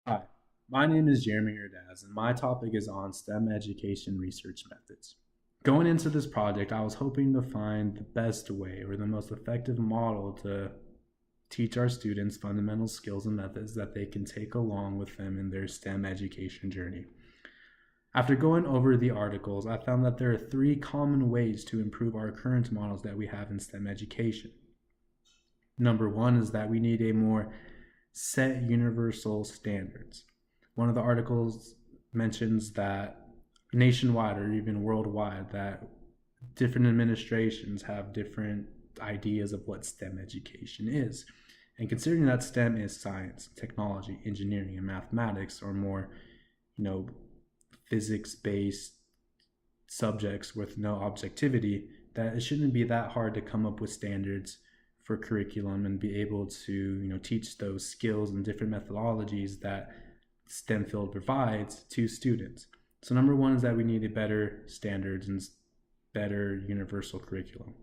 Hi, my name is Jeremy Erdaz, and my topic is on STEM education research methods. Going into this project, I was hoping to find the best way or the most effective model to teach our students fundamental skills and methods that they can take along with them in their STEM education journey. After going over the articles, I found that there are three common ways to improve our current models that we have in STEM education. Number one is that we need a more set universal standards. One of the articles mentions that nationwide or even worldwide that different administrations have different ideas of what STEM education is. And considering that STEM is science, technology, engineering, and mathematics, or more, you know, physics-based subjects with no objectivity, that it shouldn't be that hard to come up with standards for curriculum and be able to teach those skills and different methodologies that STEM field provides to students. So number one is that we need a better standards and better universal curriculum.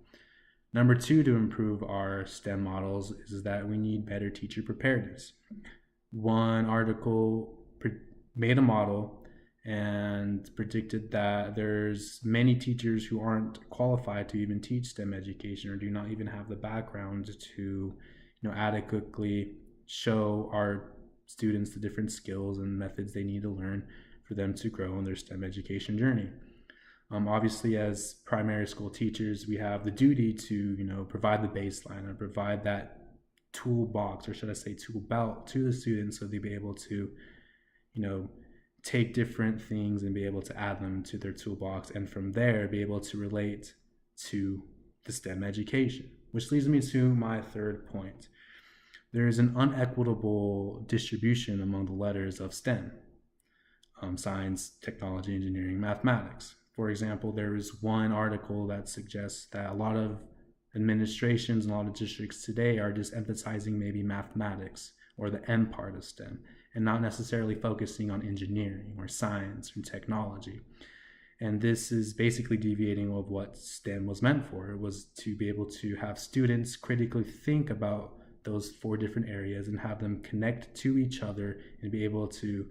Number two, to improve our STEM models, is that we need better teacher preparedness. One article made a model and predicted that there's many teachers who aren't qualified to even teach STEM education or do not even have the background to adequately show our students the different skills and methods they need to learn for them to grow in their STEM education journey. Obviously, as primary school teachers, we have the duty to provide the baseline and provide that toolbox, or should I say tool belt, to the students so they'll be able to take different things and be able to add them to their toolbox, and from there be able to relate to the STEM education. Which leads me to my third point. There is an unequitable distribution among the letters of STEM: science, technology, engineering, mathematics. For example, there is one article that suggests that a lot of administrations and a lot of districts today are just emphasizing maybe mathematics or the M part of STEM and not necessarily focusing on engineering or science or technology. And this is basically deviating of what STEM was meant for. It was to be able to have students critically think about those four different areas and have them connect to each other and be able to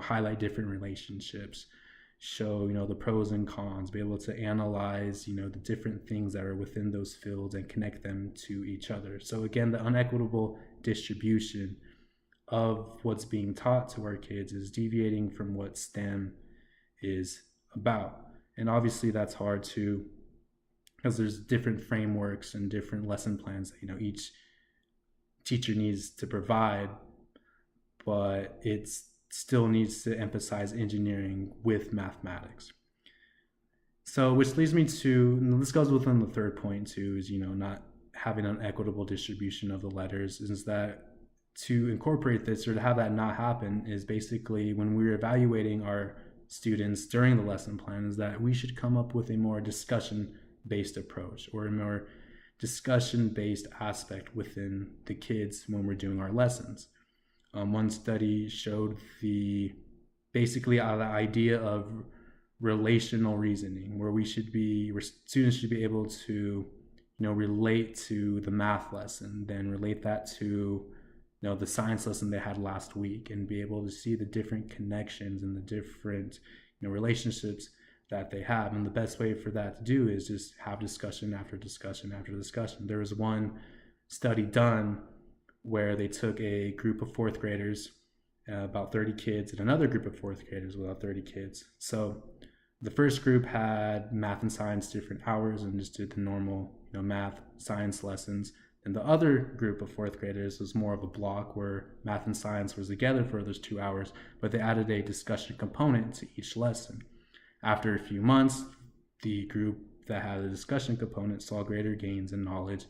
highlight different relationships, show the pros and cons, be able to analyze the different things that are within those fields and connect them to each other. So again, the unequitable distribution of what's being taught to our kids is deviating from what STEM is about. And obviously that's hard to, because there's different frameworks and different lesson plans that each teacher needs to provide, but it still needs to emphasize engineering with mathematics. So which leads me to, and this goes within the third point too, is not having an equitable distribution of the letters, is that to incorporate this or to have that not happen is basically when we're evaluating our students during the lesson plan, is that we should come up with a more discussion-based approach or a more discussion-based aspect within the kids when we're doing our lessons. One study showed basically the idea of relational reasoning, where students should be able to relate to the math lesson, then relate that to the science lesson they had last week, and be able to see the different connections and the different relationships that they have. And the best way for that to do is just have discussion after discussion after discussion. There was one study done where they took a group of fourth graders, about 30 kids, and another group of fourth graders, about 30 kids. So the first group had math and science different hours and just did the normal math science lessons. And the other group of fourth graders was more of a block where math and science was together for those 2 hours, but they added a discussion component to each lesson. After a few months, the group that had a discussion component saw greater gains in knowledge.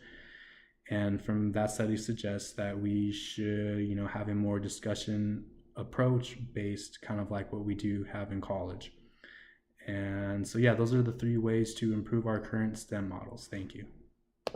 And from that study suggests that we should, have a more discussion approach based, kind of like what we do have in college. And so, yeah, those are the three ways to improve our current STEM models. Thank you.